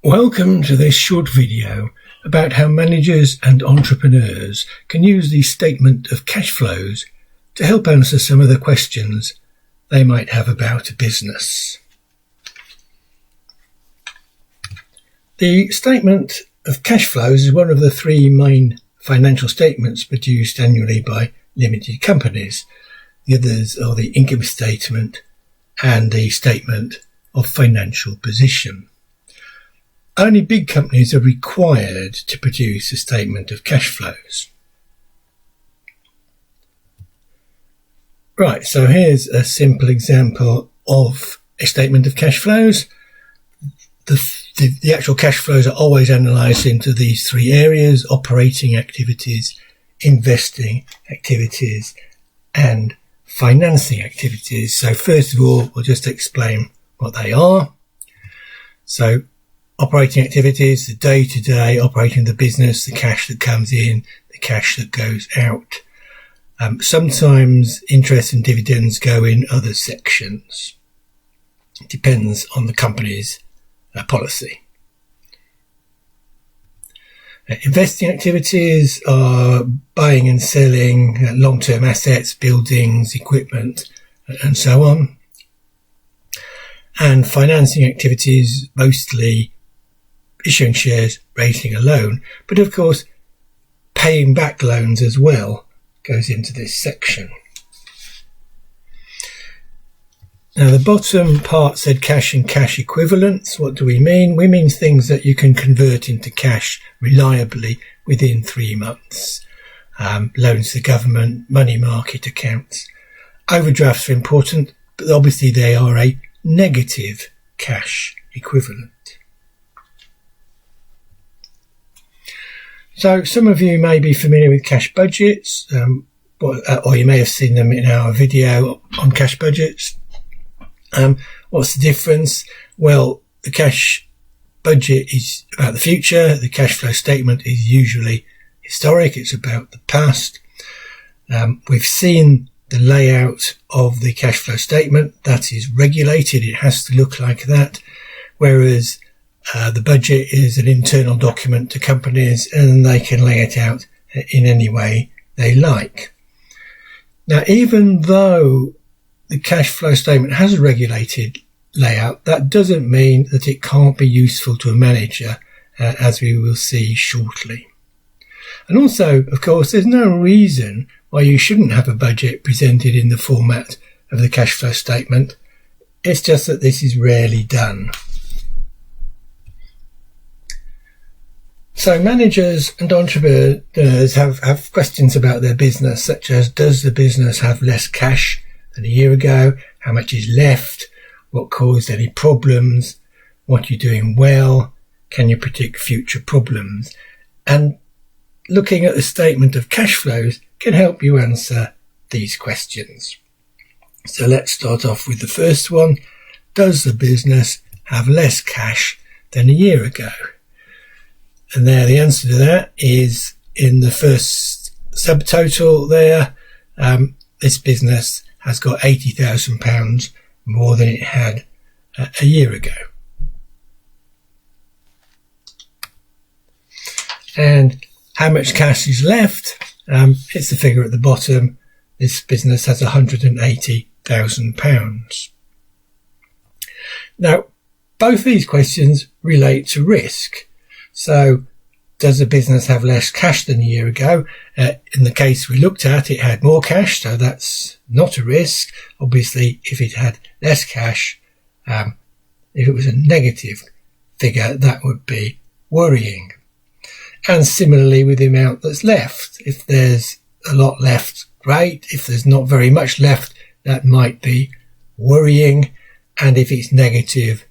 Welcome to this short video about how managers and entrepreneurs can use the statement of cash flows to help answer some of the questions they might have about a business. The statement of cash flows is one of the three main financial statements produced annually by limited companies. The others are the income statement and the statement of financial position. Only big companies are required to produce a statement of cash flows. Right, so here's a simple example of a statement of cash flows. The actual cash flows are always analysed into these three areas: operating activities, investing activities, and financing activities. So first of all, we'll just explain what they are. So operating activities, the day-to-day operating of the business, the cash that comes in, the cash that goes out. Sometimes interest and dividends go in other sections. It depends on the company's policy. Investing activities are buying and selling long-term assets, buildings, equipment, and so on. And financing activities, mostly issuing shares, raising a loan, but of course paying back loans as well goes into this section. Now the bottom part said cash and cash equivalents. What do we mean? We mean things that you can convert into cash reliably within 3 months. Loans to the government, money market accounts. Overdrafts are important, but obviously they are a negative cash equivalent. So some of you may be familiar with cash budgets, or you may have seen them in our video on cash budgets. What's the difference? Well, the cash budget is about the future. The cash flow statement is usually historic. It's about the past. We've seen the layout of the cash flow statement. That is regulated. It has to look like that. Whereas the budget is an internal document to companies and they can lay it out in any way they like. Now, even though the cash flow statement has a regulated layout, that doesn't mean that it can't be useful to a manager, as we will see shortly. And also, of course, there's no reason why you shouldn't have a budget presented in the format of the cash flow statement. It's just that this is rarely done. So managers and entrepreneurs have questions about their business, such as, does the business have less cash than a year ago? How much is left? What caused any problems? What you're doing well? Can you predict future problems? And looking at the statement of cash flows can help you answer these questions. So let's start off with the first one. Does the business have less cash than a year ago? And there, the answer to that is in the first subtotal there. This business has got £80,000 more than it had a year ago. And how much cash is left? It's the figure at the bottom. This business has £180,000. Now, both these questions relate to risk. So, does the business have less cash than a year ago? In the case we looked at, it had more cash, so that's not a risk. Obviously, if it had less cash, if it was a negative figure, that would be worrying. And similarly with the amount that's left. If there's a lot left, great. If there's not very much left, that might be worrying. And if it's negative,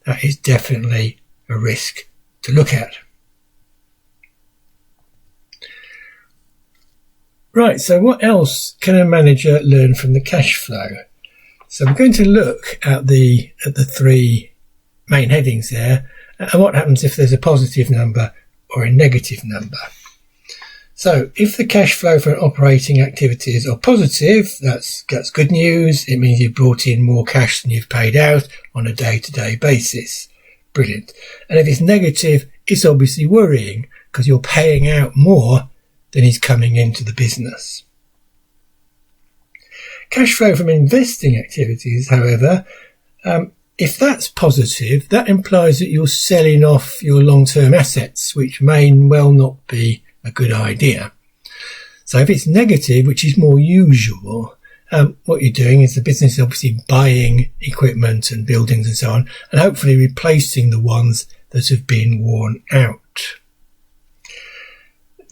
that is definitely a risk to look at. Right, so what else can a manager learn from the cash flow? So we're going to look at the three main headings there, and what happens if there's a positive number or a negative number. So if the cash flow for operating activities are positive, that's good news. It means you've brought in more cash than you've paid out on a day-to-day basis. brilliant. And if it's negative, it's obviously worrying because you're paying out more than is coming into the business. Cash flow from investing activities, however, if that's positive, that implies that you're selling off your long-term assets, which may well not be a good idea. So if it's negative, which is more usual, what you're doing is the business is obviously buying equipment and buildings and so on, and hopefully replacing the ones that have been worn out.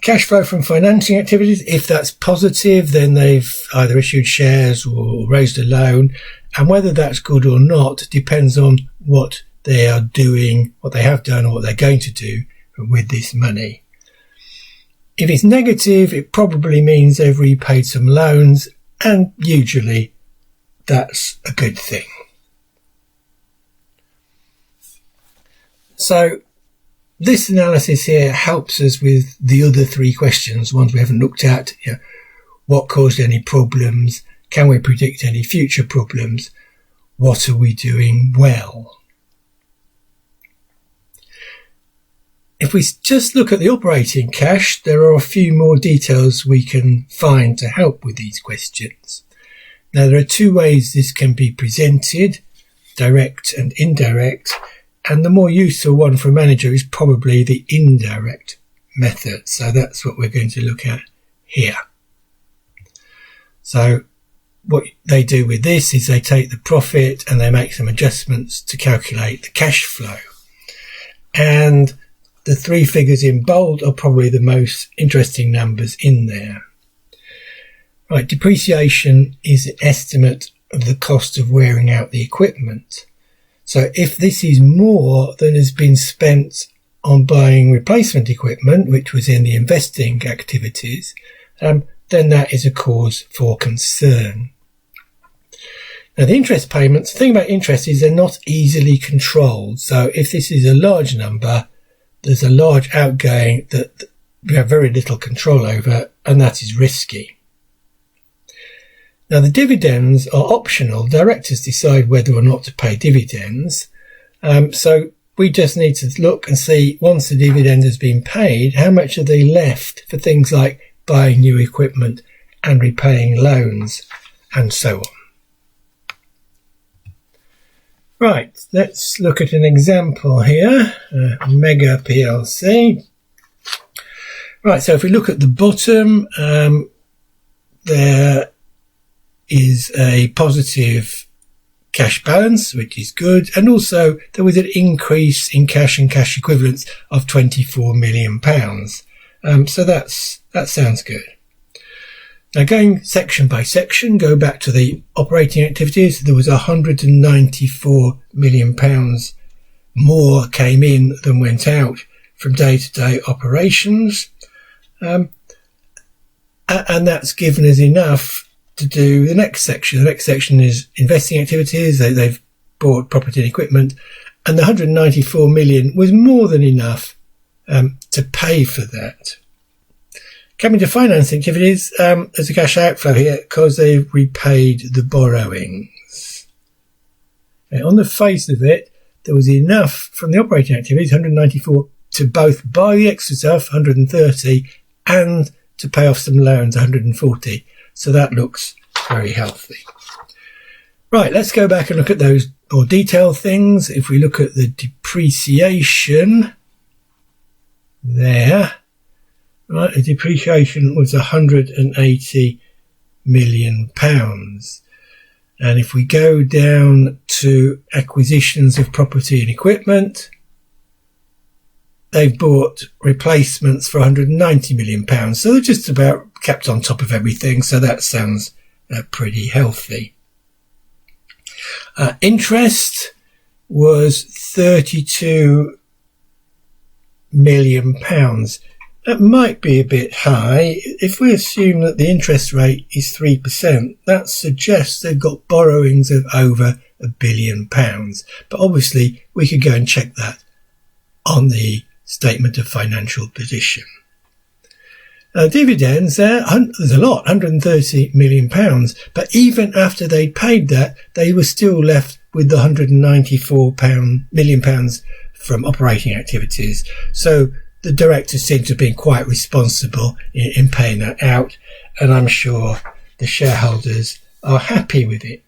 Cash flow from financing activities, if that's positive, then they've either issued shares or raised a loan, and whether that's good or not depends on what they are doing, what they have done, or what they're going to do with this money. If it's negative, it probably means they've repaid some loans, and usually that's a good thing. So this analysis here helps us with the other three questions, ones we haven't looked at. What caused any problems? Can we predict any future problems? What are we doing well? If we just look at the operating cash, there are a few more details we can find to help with these questions. Now, there are two ways this can be presented, direct and indirect, and the more useful one for a manager is probably the indirect method. So that's what we're going to look at here. So what they do with this is they take the profit and they make some adjustments to calculate the cash flow. And the three figures in bold are probably the most interesting numbers in there. Right, depreciation is an estimate of the cost of wearing out the equipment. So if this is more than has been spent on buying replacement equipment, which was in the investing activities, then that is a cause for concern. Now, the interest payments, the thing about interest is they're not easily controlled. So if this is a large number, there's a large outgoing that we have very little control over, and that is risky. Now, the dividends are optional. Directors decide whether or not to pay dividends. So we just need to look and see, once the dividend has been paid, how much are they left for things like buying new equipment and repaying loans and so on. Right, let's look at an example here, Mega PLC. Right, so if we look at the bottom, there is a positive cash balance, which is good, and also there was an increase in cash and cash equivalents of £24 million. So that sounds good. Now, going section by section, go back to the operating activities. There was £194 million more came in than went out from day-to-day operations. And that's given us enough to do the next section. The next section is investing activities. They've bought property and equipment. And the £194 million was more than enough to pay for that. Coming to finance activities, there's a cash outflow here because they've repaid the borrowings. On the face of it, there was enough from the operating activities, 194, to both buy the extra stuff, 130, and to pay off some loans, 140. So that looks very healthy. Right, let's go back and look at those more detailed things. If we look at the depreciation there, right, the depreciation was £180 million. And if we go down to acquisitions of property and equipment, they've bought replacements for £190 million. So they're just about kept on top of everything. So that sounds pretty healthy. Interest was £32 million. That might be a bit high. If we assume that the interest rate is 3%, that suggests they've got borrowings of over £1 billion. But obviously, we could go and check that on the statement of financial position. Dividends, there's a lot, £130 million. But even after they'd paid that, they were still left with the £194 million from operating activities. So the directors seem to have been quite responsible in paying that out, and I'm sure the shareholders are happy with it.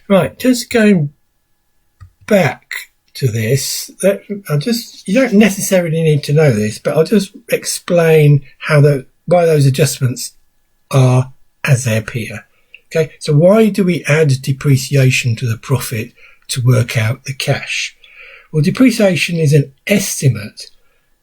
Right, just going back to this, you don't necessarily need to know this, but I'll just explain why those adjustments are as they appear. Okay, so why do we add depreciation to the profit to work out the cash? Well, depreciation is an estimate.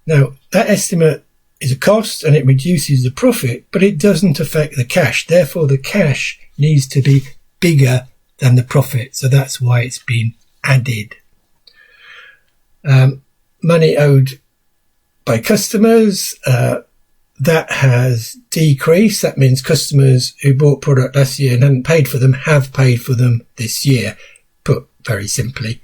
Now, that estimate is a cost and it reduces the profit, but it doesn't affect the cash. Therefore, the cash needs to be bigger than the profit. So that's why it's been added. Money owed by customers, that has decreased. That means customers who bought product last year and hadn't paid for them have paid for them this year, put very simply.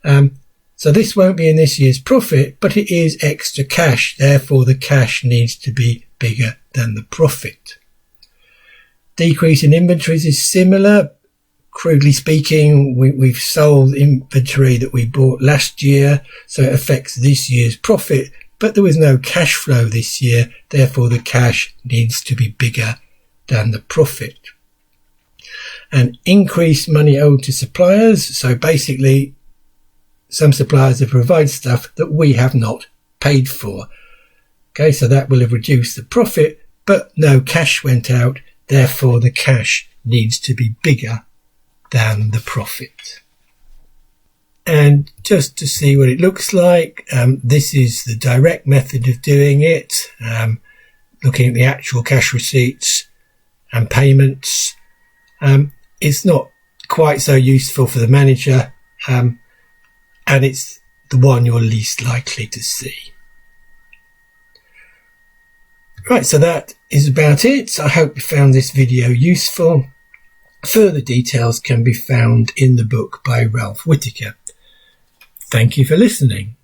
So this won't be in this year's profit, but it is extra cash. Therefore, the cash needs to be bigger than the profit. Decrease in inventories is similar. Crudely speaking, we've sold inventory that we bought last year, so it affects this year's profit, but there was no cash flow this year. Therefore, the cash needs to be bigger than the profit. And increased money owed to suppliers. So basically, some suppliers have provided stuff that we have not paid for. Okay, so that will have reduced the profit, but no cash went out. Therefore, the cash needs to be bigger than the profit. And just to see what it looks like, this is the direct method of doing it, looking at the actual cash receipts and payments. It's not quite so useful for the manager, and it's the one you're least likely to see. Right, so that is about it. I hope you found this video useful. Further details can be found in the book by Ralph Whitaker. Thank you for listening.